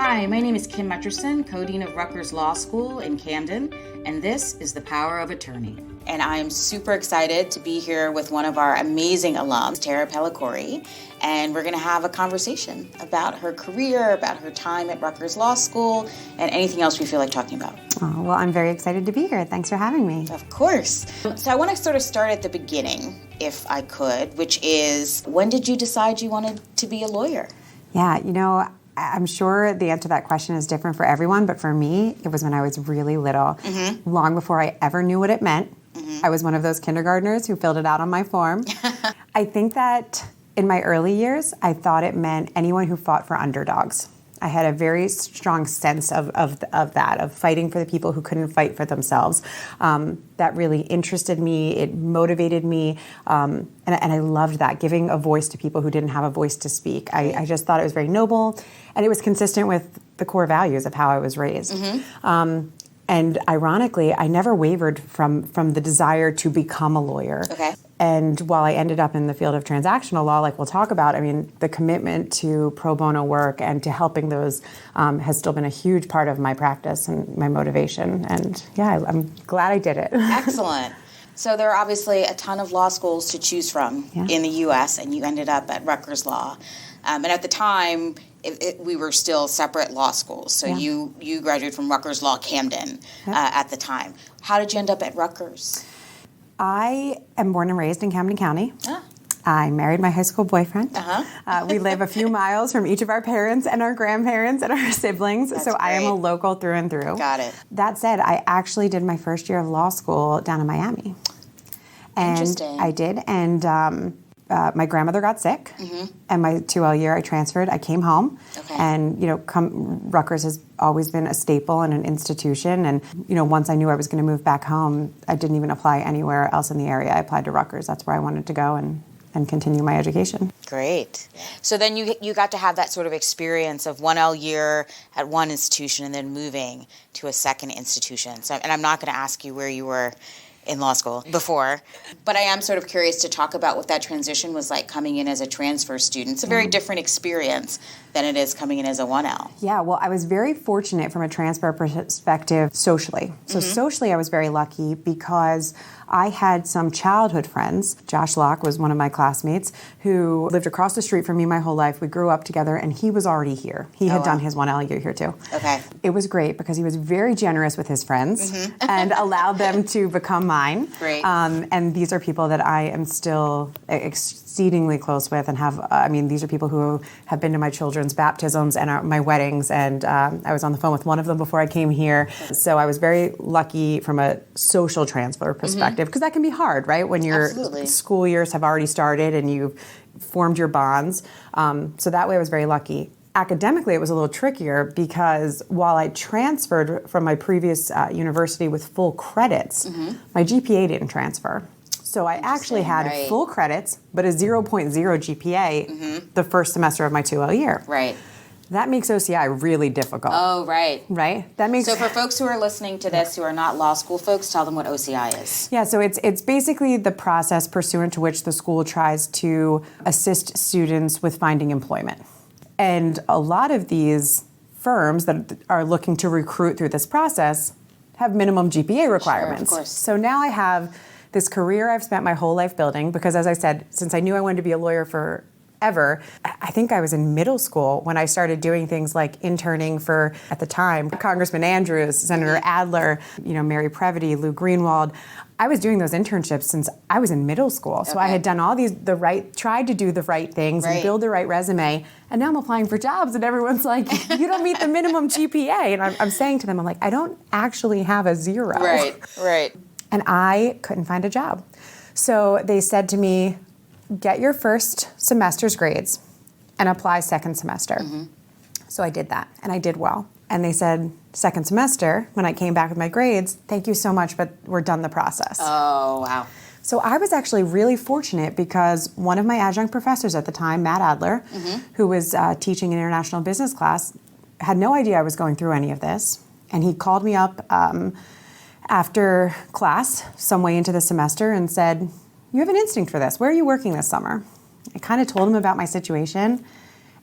Hi, my name is Kim Mutcherson, co-dean of Rutgers Law School in Camden, and this is The Power of Attorney. And I am super excited to be here with one of our amazing alums, Tara Pellicori, and we're going to have a conversation about her career, about her time at Rutgers Law School, and anything else we feel like talking about. Oh, well, I'm very excited to be here. Thanks for having me. Of course. So I want to sort of start at the beginning, if I could, which is, when did you decide you wanted to be a lawyer? Yeah, I'm sure the answer to that question is different for everyone, but for me, it was when I was really little, long before I ever knew what it meant. I was one of those kindergartners who filled it out on my form. I think that in my early years, I thought it meant anyone who fought for underdogs. I had a very strong sense of that, of fighting for the people who couldn't fight for themselves. That really interested me. It motivated me. And I loved that, giving a voice to people who didn't have a voice to speak. I just thought it was very noble, and it was consistent with the core values of how I was raised. And ironically, I never wavered from the desire to become a lawyer. Okay. And while I ended up in the field of transactional law, like we'll talk about, I mean, the commitment to pro bono work and to helping those has still been a huge part of my practice and my motivation. And yeah, I'm glad I did it. Excellent. So there are obviously a ton of law schools to choose from in the U.S., and you ended up at Rutgers Law. And at the time, we were still separate law schools. So you graduated from Rutgers Law Camden at the time. How did you end up at Rutgers? I am born and raised in Camden County. I married my high school boyfriend. We live a few miles from each of our parents and our grandparents and our siblings. That's so great. I am a local through and through. Got it. That said, I actually did my first year of law school down in Miami. And Interesting. I did. And my grandmother got sick, and my 2L year I transferred. I came home, and Rutgers has always been a staple and an institution. And once I knew I was going to move back home, I didn't even apply anywhere else in the area. I applied to Rutgers. That's where I wanted to go and continue my education. Great. So then you got to have that sort of experience of 1L year at one institution and then moving to a second institution. So, and I'm not going to ask you where you were in law school before, but I am sort of curious to talk about what that transition was like coming in as a transfer student. It's a very different experience than it is coming in as a 1L. Yeah, well, I was very fortunate from a transfer perspective socially. So socially, I was very lucky because I had some childhood friends. Josh Locke was one of my classmates who lived across the street from me my whole life. We grew up together, and he was already here. He had done his 1L year here too. Okay. It was great because he was very generous with his friends and allowed them to become mine. Great. And these are people that I am still exceedingly close with and have, these are people who have been to my children's baptisms and my weddings, and I was on the phone with one of them before I came here. So I was very lucky from a social transfer perspective, because that can be hard, right? When your school years have already started and you've formed your bonds. So that way I was very lucky. Academically, it was a little trickier because while I transferred from my previous university with full credits, my GPA didn't transfer. So I actually had full credits, but a 0.0 GPA the first semester of my 2L year. Right. That makes OCI really difficult. Oh, right. Right? That makes. So for folks who are listening to this who are not law school folks, tell them what OCI is. Yeah, so it's basically the process pursuant to which the school tries to assist students with finding employment. And a lot of these firms that are looking to recruit through this process have minimum GPA requirements. Sure, of course. So now I have this career I've spent my whole life building because, as I said, since I knew I wanted to be a lawyer forever, I think I was in middle school when I started doing things like interning for, at the time, Congressman Andrews, Senator Adler, Mary Previty, Lou Greenwald. I was doing those internships since I was in middle school. So I had done all tried to do the right things and build the right resume. And now I'm applying for jobs and everyone's like, you don't meet the minimum GPA. And I'm saying to them, I'm like, I don't actually have a 0. Right. And I couldn't find a job. So they said to me, get your first semester's grades and apply second semester. So I did that, and I did well. And they said, second semester, when I came back with my grades, thank you so much, but we're done the process. Oh, wow. So I was actually really fortunate because one of my adjunct professors at the time, Matt Adler, who was teaching an international business class, had no idea I was going through any of this. And he called me up after class, some way into the semester, and said, you have an instinct for this. Where are you working this summer? I kind of told him about my situation,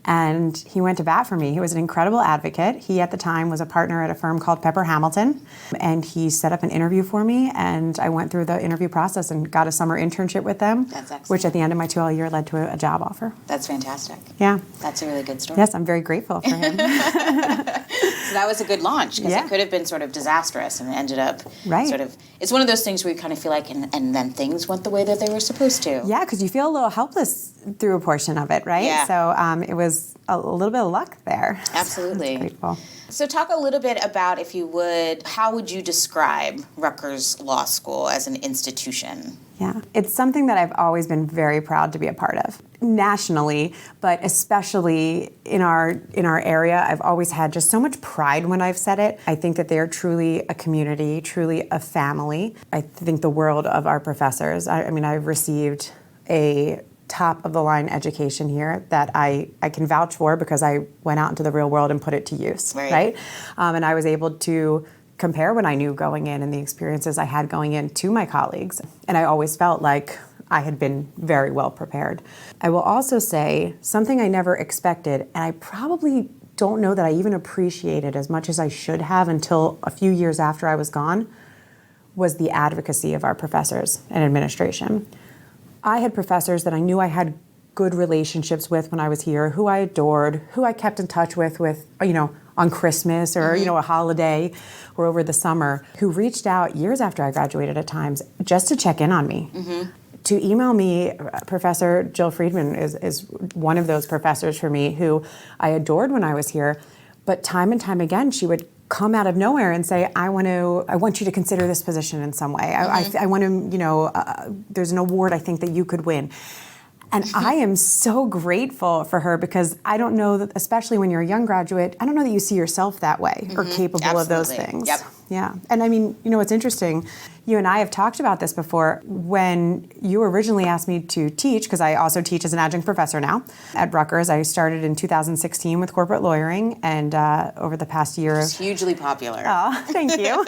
And he went to bat for me. He was an incredible advocate. He, at the time, was a partner at a firm called Pepper Hamilton. And he set up an interview for me, and I went through the interview process and got a summer internship with them. That's excellent. Which at the end of my 2L year led to a job offer. That's fantastic. Yeah. That's a really good story. Yes, I'm very grateful for him. So that was a good launch, because Yeah. it could have been sort of disastrous, and it ended up Right. sort of, it's one of those things where you kind of feel like, and then things went the way that they were supposed to. Yeah, because you feel a little helpless through a portion of it, right? Yeah. So it was a little bit of luck there. Absolutely. So I was grateful. So talk a little bit about, if you would, how would you describe Rutgers Law School as an institution? Yeah, it's something that I've always been very proud to be a part of. Nationally, but especially in our area, I've always had just so much pride when I've said it. I think that they are truly a community, truly a family. I think the world of our professors. I mean, I've received a top-of-the-line education here that I can vouch for, because I went out into the real world and put it to use, right? And I was able to compare what I knew going in and the experiences I had going in to my colleagues. And I always felt like I had been very well prepared. I will also say something I never expected, and I probably don't know that I even appreciated as much as I should have until a few years after I was gone, was the advocacy of our professors and administration. I had professors that I knew I had good relationships with when I was here, who I adored, who I kept in touch with, on Christmas or, a holiday or over the summer, who reached out years after I graduated at times just to check in on me. To email me, Professor Jill Friedman is one of those professors for me who I adored when I was here, but time and time again, she would come out of nowhere and say, I want you to consider this position in some way. I want to, there's an award I think that you could win. And I am so grateful for her, because I don't know that, especially when you're a young graduate, I don't know that you see yourself that way or capable of those things. Yep. Yeah. And I mean, it's interesting. You and I have talked about this before. When you originally asked me to teach, because I also teach as an adjunct professor now at Rutgers, I started in 2016 with corporate lawyering, and over the past year, It's hugely popular. Oh, thank you.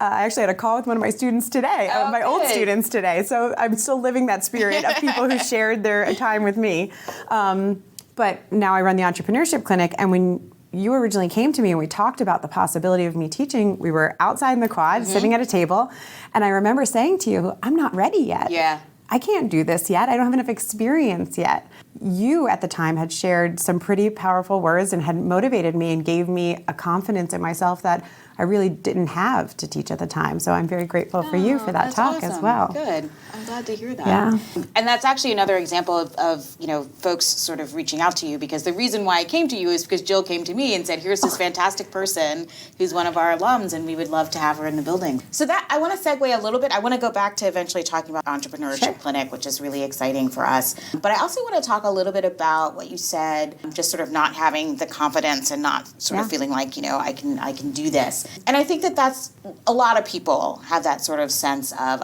I actually had a call with one of my students today, my old students today. So I'm still living that spirit of people who shared their time with me. But now I run the Entrepreneurship Clinic, and when you originally came to me and we talked about the possibility of me teaching, we were outside in the quad, sitting at a table, and I remember saying to you, I'm not ready yet. Yeah. I can't do this yet. I don't have enough experience yet. You, at the time, had shared some pretty powerful words and had motivated me and gave me a confidence in myself that I really didn't have to teach at the time. So I'm very grateful for you for that talk as well. Good. I'm glad to hear that. Yeah. And that's actually another example of folks sort of reaching out to you, because the reason why I came to you is because Jill came to me and said, here's this fantastic person who's one of our alums, and we would love to have her in the building. So that, I want to segue a little bit. I want to go back to eventually talking about Entrepreneurship Clinic, which is really exciting for us. But I also want to talk a little bit about what you said, just sort of not having the confidence and not sort of feeling like, I can do this. And I think that that's, a lot of people have that sort of sense of,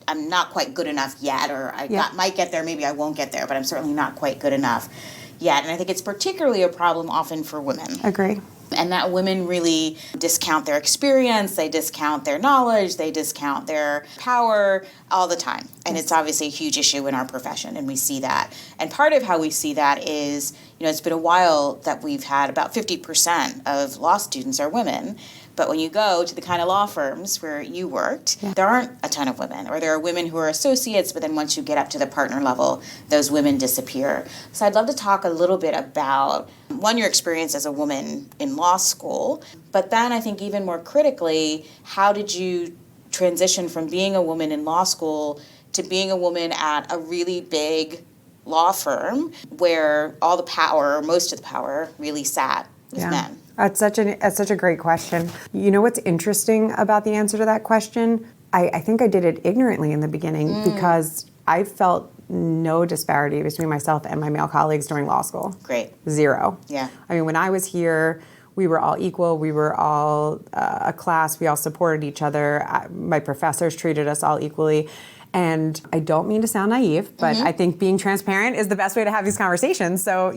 I'm not quite good enough yet, or might get there, maybe I won't get there, but I'm certainly not quite good enough yet. And I think it's particularly a problem often for women. Agree. And that women really discount their experience, they discount their knowledge, they discount their power all the time. And it's obviously a huge issue in our profession, and we see that. And part of how we see that is, it's been a while that we've had about 50% of law students are women. But when you go to the kind of law firms where you worked, there aren't a ton of women, or there are women who are associates, but then once you get up to the partner level, those women disappear. So I'd love to talk a little bit about, one, your experience as a woman in law school, but then I think even more critically, how did you transition from being a woman in law school to being a woman at a really big law firm where all the power, or most of the power, really sat with men? That's such a great question. You know what's interesting about the answer to that question? I think I did it ignorantly in the beginning, because I felt no disparity between myself and my male colleagues during law school. Great. Zero. Yeah. I mean, when I was here, we were all equal. We were all a class. We all supported each other. My professors treated us all equally. And I don't mean to sound naive, but I think being transparent is the best way to have these conversations. So,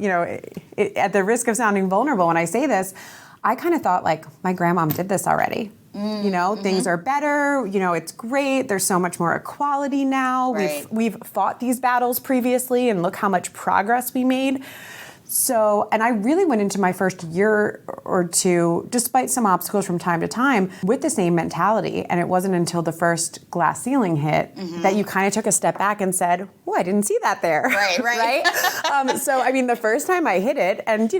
at the risk of sounding vulnerable when I say this, I kind of thought, like, my grandmom did this already. Things are better. It's great. There's so much more equality now. Right. We've fought these battles previously, and look how much progress we made. So, and I really went into my first year or two, despite some obstacles from time to time, with the same mentality. And it wasn't until the first glass ceiling hit that you kind of took a step back and said, oh, I didn't see that there. Right. Right? So, I mean, the first time I hit it, and,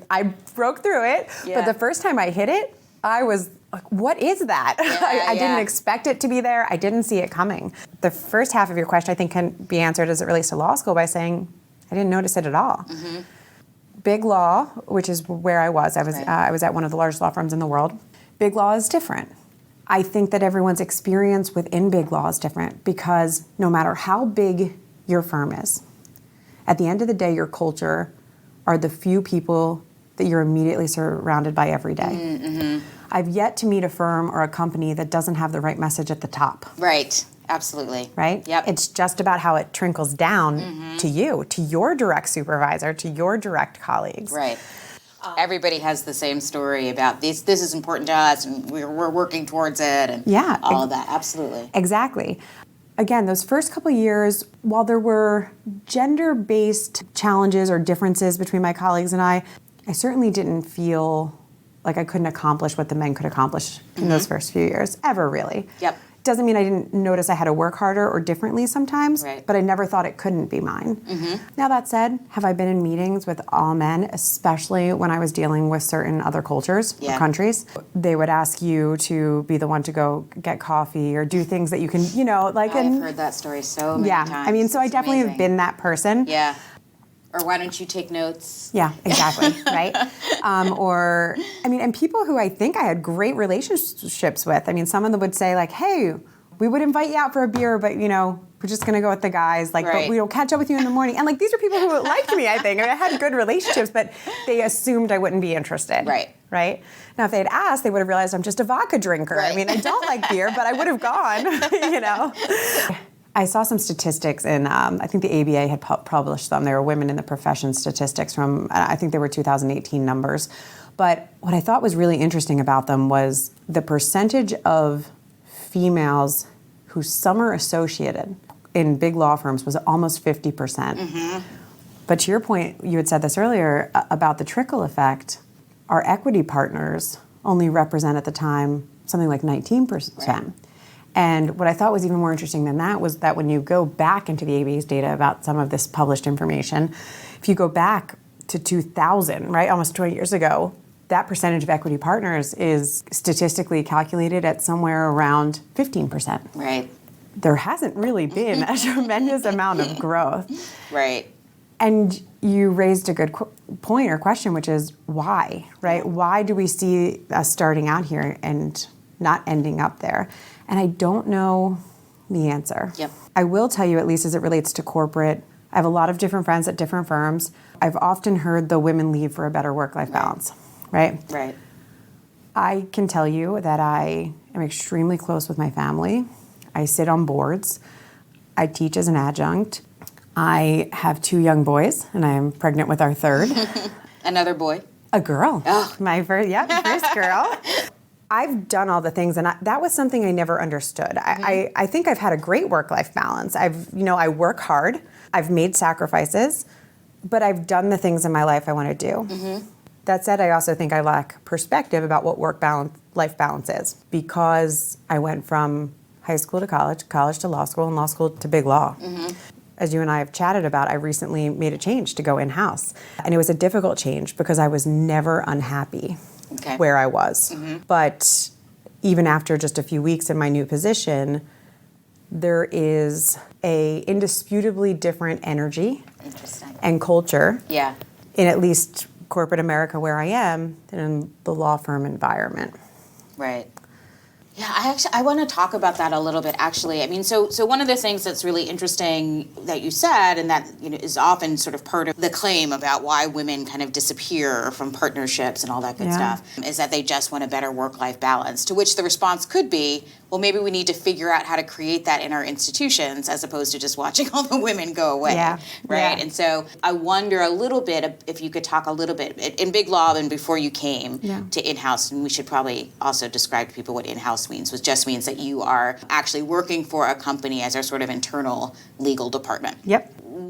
I broke through it, but the first time I hit it, I was like, what is that? I didn't expect it to be there. I didn't see it coming. The first half of your question, I think, can be answered as it relates to law school by saying, I didn't notice it at all. Big law, which is where I was at one of the largest law firms in the world. Big law is different. I think that everyone's experience within big law is different because no matter how big your firm is, at the end of the day, your culture are the few people that you're immediately surrounded by every day. I've yet to meet a firm or a company that doesn't have the right message at the top. Right. Absolutely. Right? Yep. It's just about how it trickles down to you, to your direct supervisor, to your direct colleagues. Right. Everybody has the same story about this is important to us and we're working towards it and all of that. Absolutely. Exactly. Again, those first couple of years, while there were gender-based challenges or differences between my colleagues and I certainly didn't feel like I couldn't accomplish what the men could accomplish in those first few years, ever really. Yep. Doesn't mean I didn't notice I had to work harder or differently sometimes, right. but I never thought it couldn't be mine. Now that said, have I been in meetings with all men, especially when I was dealing with certain other cultures or countries? They would ask you to be the one to go get coffee or do things that you can, I've heard that story so many times. I mean, so I definitely have been that person. Yeah. Or why don't you take notes? Yeah, exactly, right? And people who I think I had great relationships with. I mean, some of them would say like, hey, we would invite you out for a beer, but, we're just going to go with the guys. Like, but we'll catch up with you in the morning. And, these are people who liked me, I think. I had good relationships, but they assumed I wouldn't be interested. Right? Now, if they had asked, they would have realized I'm just a vodka drinker. Right. I mean, I don't like beer, but I would have gone, I saw some statistics in, I think the ABA had published them. They were women in the profession statistics from, I think they were 2018 numbers. But what I thought was really interesting about them was the percentage of females who summer associated in big law firms was almost 50%. But to your point, you had said this earlier about the trickle effect, our equity partners only represent at the time something like 19%. Right. And what I thought was even more interesting than that was that when you go back into the ABA's data about some of this published information, if you go back to 2000, right, almost 20 years ago, that percentage of equity partners is statistically calculated at somewhere around 15%. Right. There hasn't really been a tremendous amount of growth. Right. And you raised a good point or question, which is why, right? Why do we see us starting out here and not ending up there? And I don't know the answer. Yep. I will tell you, at least as it relates to corporate, I have a lot of different friends at different firms. I've often heard the women leave for a better work-life balance, right? Right. I can tell you that I am extremely close with my family. I sit on boards. I teach as an adjunct. I have 2 young boys, and I am pregnant with our third. Another boy? A girl. Oh. My first girl. I've done all the things, and that was something I never understood. I think I've had a great work-life balance. I work hard. I've made sacrifices, but I've done the things in my life I want to do. That said, I also think I lack perspective about what work-life balance is because I went from high school to college to law school, and law school to big law. As you and I have chatted about, I recently made a change to go in-house. And it was a difficult change because I was never unhappy where I was. But even after just a few weeks in my new position, there is a indisputably different energy and culture in at least corporate America where I am than in the law firm environment. Right. Yeah, I want to talk about that a little bit, actually. I mean, so one of the things that's really interesting that you said, and that is often sort of part of the claim about why women kind of disappear from partnerships and all that good stuff, is that they just want a better work-life balance, to which the response could be, well, maybe we need to figure out how to create that in our institutions as opposed to just watching all the women go away, right? And so I wonder a little bit if you could talk a little bit, in big law and before you came to in-house, and we should probably also describe to people what in-house means, which just means that you are actually working for a company as our sort of internal legal department.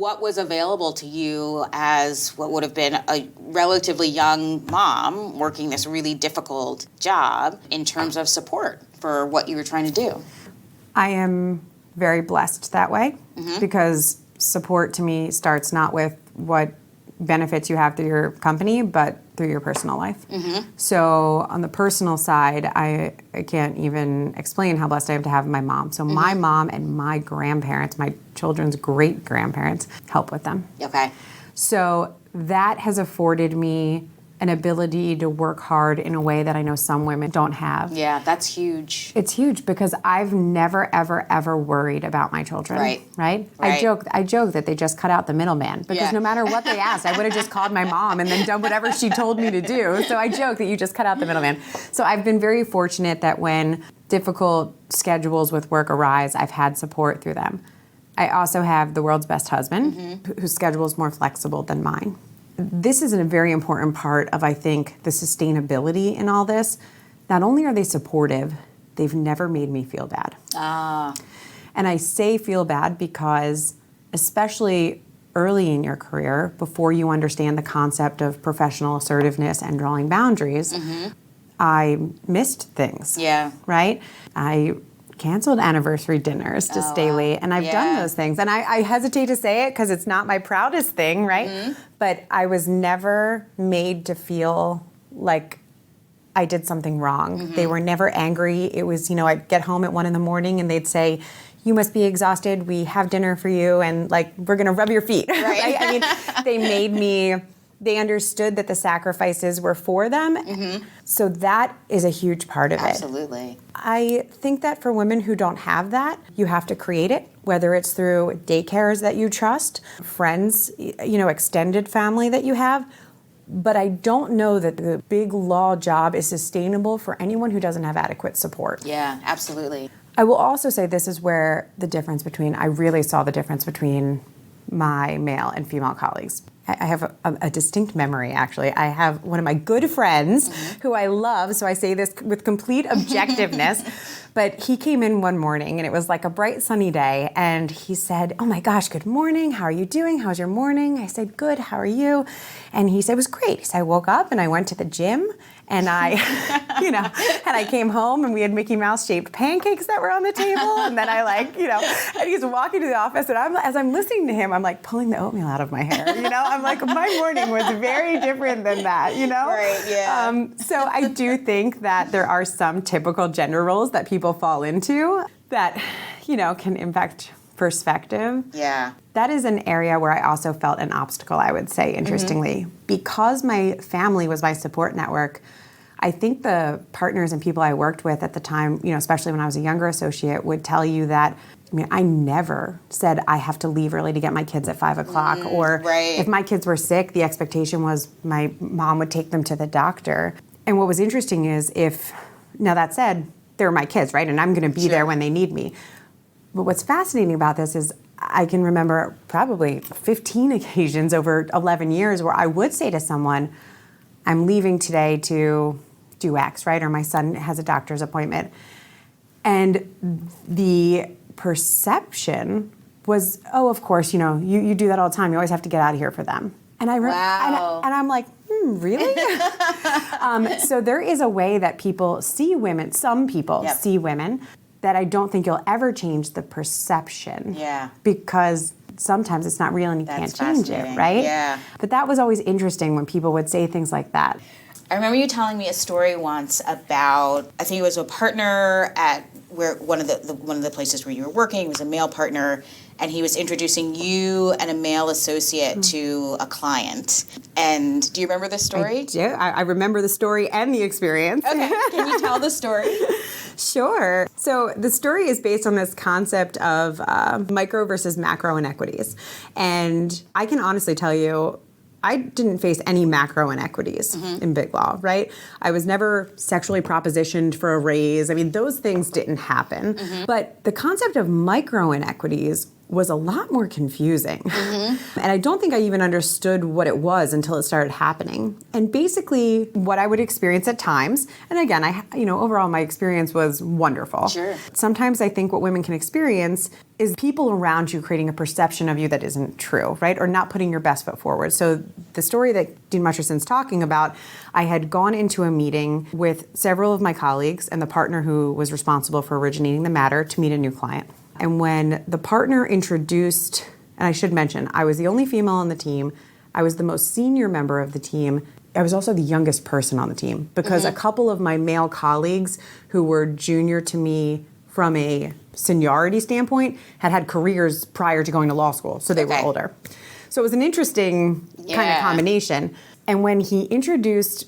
what was available to you as what would have been a relatively young mom working this really difficult job in terms of support for what you were trying to do? I am very blessed that way because support to me starts not with what benefits you have through your company, but through your personal life. So on the personal side, I can't even explain how blessed I am to have my mom. So my mom and my grandparents, my children's great-grandparents, help with them. Okay. So that has afforded me an ability to work hard in a way that I know some women don't have. Yeah, that's huge. It's huge because I've never, ever, ever worried about my children. Right? I joke that they just cut out the middleman because no matter what they asked, I would have just called my mom and then done whatever she told me to do. So I joke that you just cut out the middleman. So I've been very fortunate that when difficult schedules with work arise, I've had support through them. I also have the world's best husband whose schedule is more flexible than mine. This is a very important part of, I think, the sustainability in all this. Not only are they supportive, they've never made me feel bad. And I say feel bad because, especially early in your career, before you understand the concept of professional assertiveness and drawing boundaries, I missed things. Yeah. Right? I canceled anniversary dinners to stay late, and I've done those things. And I hesitate to say it because it's not my proudest thing, right? But I was never made to feel like I did something wrong. They were never angry. It was, I'd get home at 1 a.m. and they'd say, "You must be exhausted. We have dinner for you, and we're gonna rub your feet." Right? I mean, they made me. They understood that the sacrifices were for them. So that is a huge part of it. Absolutely. I think that for women who don't have that, you have to create it, whether it's through daycares that you trust, friends, extended family that you have. But I don't know that the big law job is sustainable for anyone who doesn't have adequate support. Yeah, absolutely. I will also say this is where I really saw the difference between my male and female colleagues. I have a distinct memory, actually. I have one of my good friends who I love, so I say this with complete objectiveness, but he came in one morning, and it was like a bright, sunny day, and he said, "Oh my gosh, good morning. How are you doing? How's your morning?" I said, "Good. How are you?" And he said, "It was great." He said, "I woke up, and I went to the gym, and I, and I came home, and we had Mickey Mouse-shaped pancakes that were on the table, and then and he's walking to the office, and as I'm listening to him, I'm pulling the oatmeal out of my hair, I'm my morning was very different than that, Right, yeah. So I do think that there are some typical gender roles that people fall into that, can impact perspective. Yeah. That is an area where I also felt an obstacle, I would say, interestingly. Because my family was my support network, I think the partners and people I worked with at the time, especially when I was a younger associate, would tell you that, I never said I have to leave early to get my kids at 5 o'clock. Or if my kids were sick, the expectation was my mom would take them to the doctor. And what was interesting is now that said, they're my kids, right? And I'm going to be there when they need me. But what's fascinating about this is I can remember probably 15 occasions over 11 years where I would say to someone, "I'm leaving today to do X," right? Or my son has a doctor's appointment. And the perception was, "Oh, of course, you do that all the time. You always have to get out of here for them." And Wow. and I'm like, really? So there is a way that people see women, some people see women, that I don't think you'll ever change the perception. Yeah. Because sometimes it's not real and you can't change it, right? Yeah. But that was always interesting when people would say things like that. I remember you telling me a story once about, I think it was a partner at one of the places where you were working. It was a male partner, and he was introducing you and a male associate to a client. And do you remember this story? I remember the story and the experience. Okay, can you tell the story? Sure. So the story is based on this concept of micro versus macro inequities. And I can honestly tell you, I didn't face any macro inequities in Big Law, right? I was never sexually propositioned for a raise. I mean, those things didn't happen. But the concept of micro inequities was a lot more confusing. And I don't think I even understood what it was until it started happening. And basically what I would experience at times, and again, overall my experience was wonderful. Sure. Sometimes I think what women can experience is people around you creating a perception of you that isn't true, right? Or not putting your best foot forward. So the story that Dean Mutcherson's talking about, I had gone into a meeting with several of my colleagues and the partner who was responsible for originating the matter to meet a new client. And when the partner introduced, and I should mention, I was the only female on the team. I was the most senior member of the team. I was also the youngest person on the team because a couple of my male colleagues who were junior to me from a seniority standpoint had careers prior to going to law school, so they were older. So it was an interesting kind of combination. And when he introduced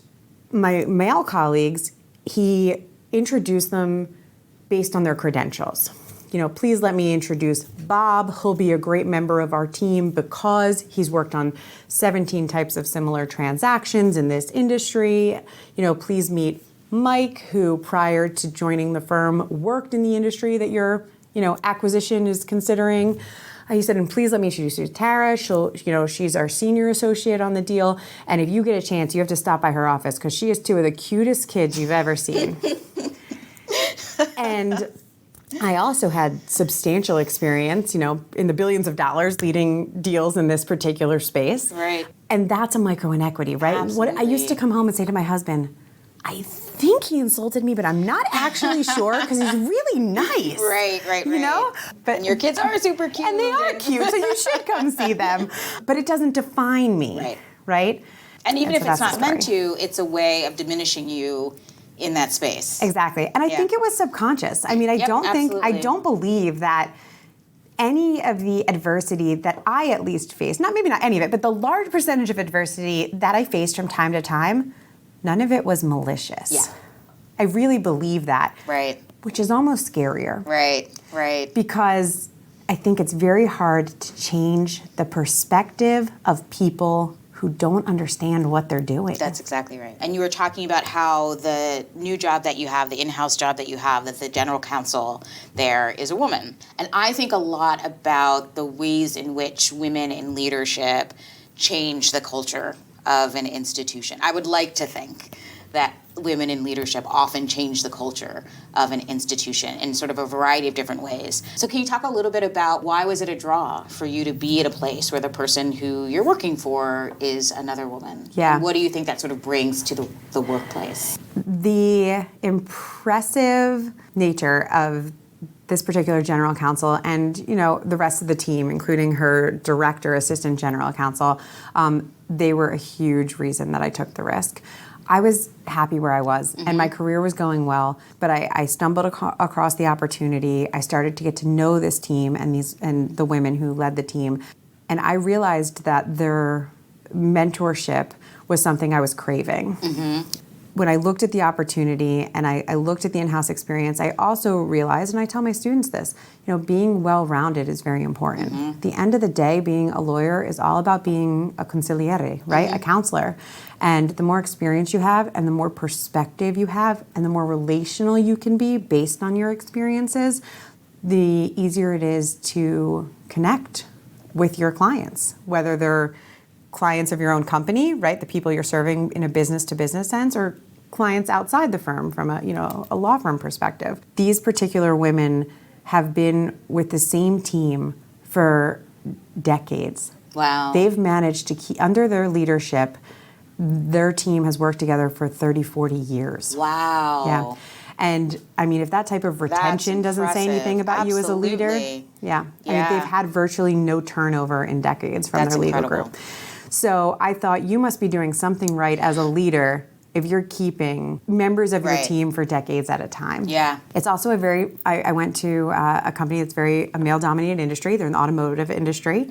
my male colleagues, he introduced them based on their credentials. Please let me introduce Bob. He'll be a great member of our team because he's worked on 17 types of similar transactions in this industry. Please meet Mike, who prior to joining the firm worked in the industry that your, acquisition is considering. He said, and please let me introduce you to Tara. She's our senior associate on the deal. And if you get a chance, you have to stop by her office because she is two of the cutest kids you've ever seen. And I also had substantial experience, in the billions of dollars leading deals in this particular space. Right. And that's a micro inequity, right? Absolutely. What I used to come home and say to my husband, I think he insulted me, but I'm not actually sure because he's really nice. Right. But and your kids are super cute. And they are cute, so you should come see them. But it doesn't define me, right? And even if it's not meant to, it's a way of diminishing you in that space. Exactly. And I think it was subconscious. I mean, I don't believe that any of the adversity that I at least faced, maybe not any of it, but the large percentage of adversity that I faced from time to time, none of it was malicious. Yeah. I really believe that. Right. Which is almost scarier. Right. Because I think it's very hard to change the perspective of people who don't understand what they're doing. That's exactly right. And you were talking about how the new job that you have, the in-house job that you have, that the general counsel there is a woman. And I think a lot about the ways in which women in leadership change the culture of an institution. I would like to think that women in leadership often change the culture of an institution in sort of a variety of different ways. So can you talk a little bit about why was it a draw for you to be at a place where the person who you're working for is another woman? Yeah. And what do you think that sort of brings to the workplace? The impressive nature of this particular general counsel and, the rest of the team, including her director, assistant general counsel, they were a huge reason that I took the risk. I was happy where I was, and my career was going well, but I stumbled across the opportunity. I started to get to know this team and the women who led the team, and I realized that their mentorship was something I was craving. When I looked at the opportunity and I looked at the in-house experience, I also realized, and I tell my students this, being well-rounded is very important. At the end of the day, being a lawyer is all about being a consigliere, right? A counselor. And the more experience you have and the more perspective you have and the more relational you can be based on your experiences, the easier it is to connect with your clients, whether they're clients of your own company, right? The people you're serving in a business-to-business sense, or clients outside the firm from a law firm perspective. These particular women have been with the same team for decades. Wow. They've managed to keep, under their leadership, their team has worked together for 30, 40 years. Wow. Yeah. And I mean, if that type of retention doesn't say anything about you as a leader, I mean, they've had virtually no turnover in decades from their legal group. So I thought, you must be doing something right as a leader if you're keeping members of your team for decades at a time. Yeah. It's also I went to a company that's a male-dominated industry. They're in the automotive industry.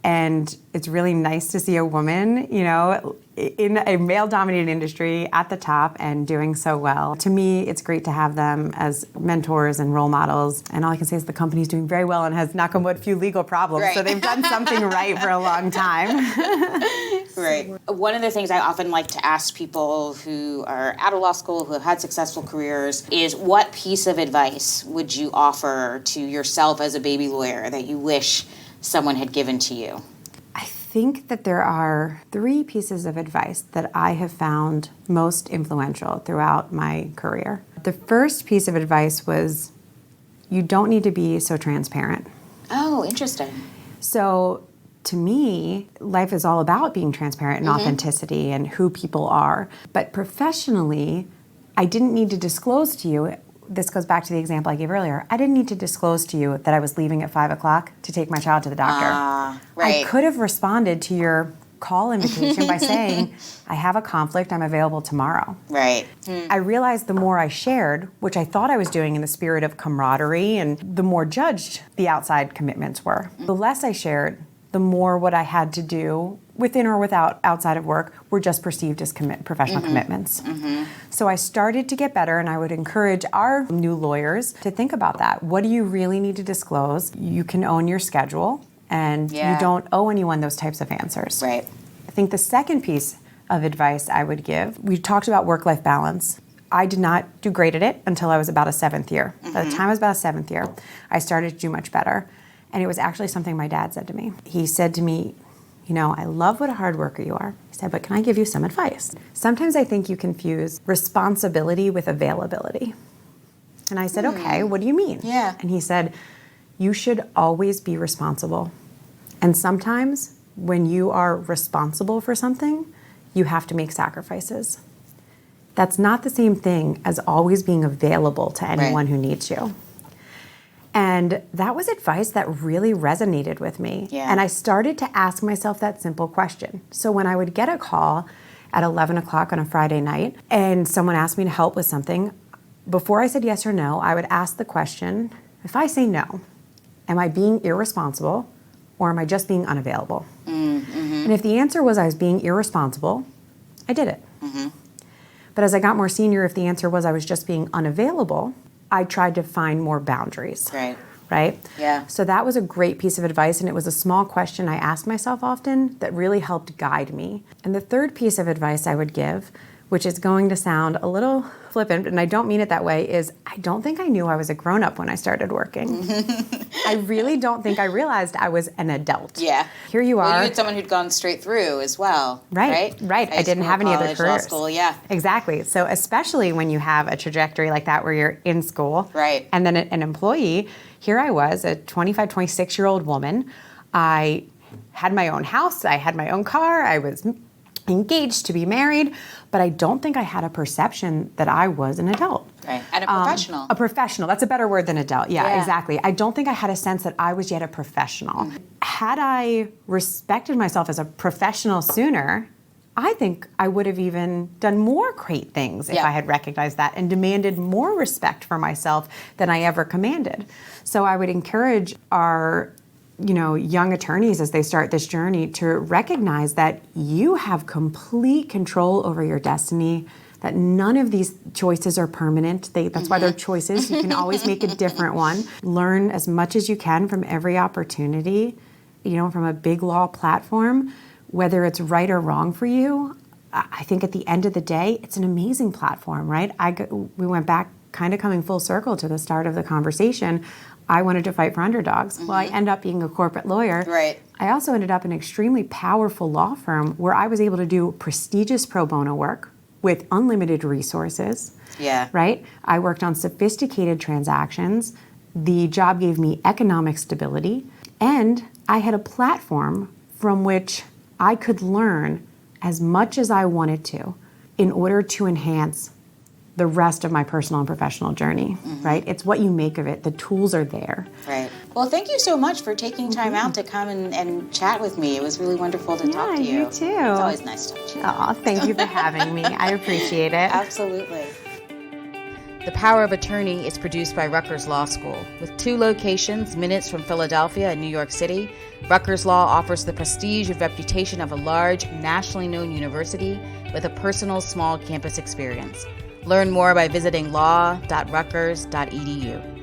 And it's really nice to see a woman, you know, in a male-dominated industry at the top and doing so well. To me, it's great to have them as mentors and role models. And all I can say is the company's doing very well and has, knock on wood, few legal problems. Right. So they've done something right for a long time. Right. One of the things I often like to ask people who are out of law school, who have had successful careers, is what piece of advice would you offer to yourself as a baby lawyer that you wish someone had given to you? I think that there are 3 pieces of advice that I have found most influential throughout my career. The first piece of advice was, you don't need to be so transparent. Oh, interesting. So to me, life is all about being transparent and authenticity and who people are. But professionally, I didn't need to disclose to you. This goes back to the example I gave earlier. I didn't need to disclose to you that I was leaving at 5 o'clock to take my child to the doctor. Right. I could have responded to your call invitation by saying, I have a conflict, I'm available tomorrow. Right. I realized the more I shared, which I thought I was doing in the spirit of camaraderie, and the more judged the outside commitments were. The less I shared, the more what I had to do within or without outside of work were just perceived as professional commitments. So I started to get better, and I would encourage our new lawyers to think about that. What do you really need to disclose? You can own your schedule, and you don't owe anyone those types of answers. Right. I think the second piece of advice I would give, we talked about work-life balance. I did not do great at it until I was about a 7th year. By the time I was about a 7th year, I started to do much better. And it was actually something my dad said to me. He said to me, you know, I love what a hard worker you are. He said, but can I give you some advice? Sometimes I think you confuse responsibility with availability. And I said, okay, what do you mean? Yeah. And he said, you should always be responsible. And sometimes when you are responsible for something, you have to make sacrifices. That's not the same thing as always being available to anyone who needs you. And that was advice that really resonated with me. Yeah. And I started to ask myself that simple question. So when I would get a call at 11 o'clock on a Friday night and someone asked me to help with something, before I said yes or no, I would ask the question, if I say no, am I being irresponsible or am I just being unavailable? And if the answer was I was being irresponsible, I did it. But as I got more senior, if the answer was I was just being unavailable, I tried to find more boundaries. Right? Yeah. So that was a great piece of advice, and it was a small question I asked myself often that really helped guide me. And the third piece of advice I would give, which is going to sound a little flippant, and I don't mean it that way, is I don't think I knew I was a grown-up when I started working. I really don't think I realized I was an adult. Yeah. Here you are. Well, you had someone who'd gone straight through as well. Right. High I didn't school, have any other college, careers. law school, yeah. Exactly. So especially when you have a trajectory like that where you're in school. Right. And then an employee, here I was, a 25, 26-year-old woman. I had my own house. I had my own car. I was engaged to be married, but I don't think I had a perception that I was an adult. Right. And a professional. A professional. That's a better word than adult. Yeah, Yeah. exactly. I don't think I had a sense that I was yet a professional. Had I respected myself as a professional sooner, I think I would have even done more great things if I had recognized that and demanded more respect for myself than I ever commanded. So I would encourage our young attorneys as they start this journey to recognize that you have complete control over your destiny, that none of these choices are permanent. That's why they're choices. You can always make a different one. Learn as much as you can from every opportunity, from a big law platform, whether it's right or wrong for you. I think at the end of the day, it's an amazing platform, right? We went back kind of coming full circle to the start of the conversation. I wanted to fight for underdogs. Well, I end up being a corporate lawyer. Right. I also ended up in an extremely powerful law firm where I was able to do prestigious pro bono work with unlimited resources. Yeah. Right? I worked on sophisticated transactions. The job gave me economic stability. And I had a platform from which I could learn as much as I wanted to in order to enhance the rest of my personal and professional journey, right? It's what you make of it. The tools are there. Right. Well, thank you so much for taking time out to come and chat with me. It was really wonderful to talk to you. Yeah, you too. It's always nice to talk to you. Oh, thank you for having me. I appreciate it. Absolutely. The Power of Attorney is produced by Rutgers Law School. With 2 locations, minutes from Philadelphia and New York City, Rutgers Law offers the prestige and reputation of a large, nationally known university with a personal, small campus experience. Learn more by visiting law.rutgers.edu.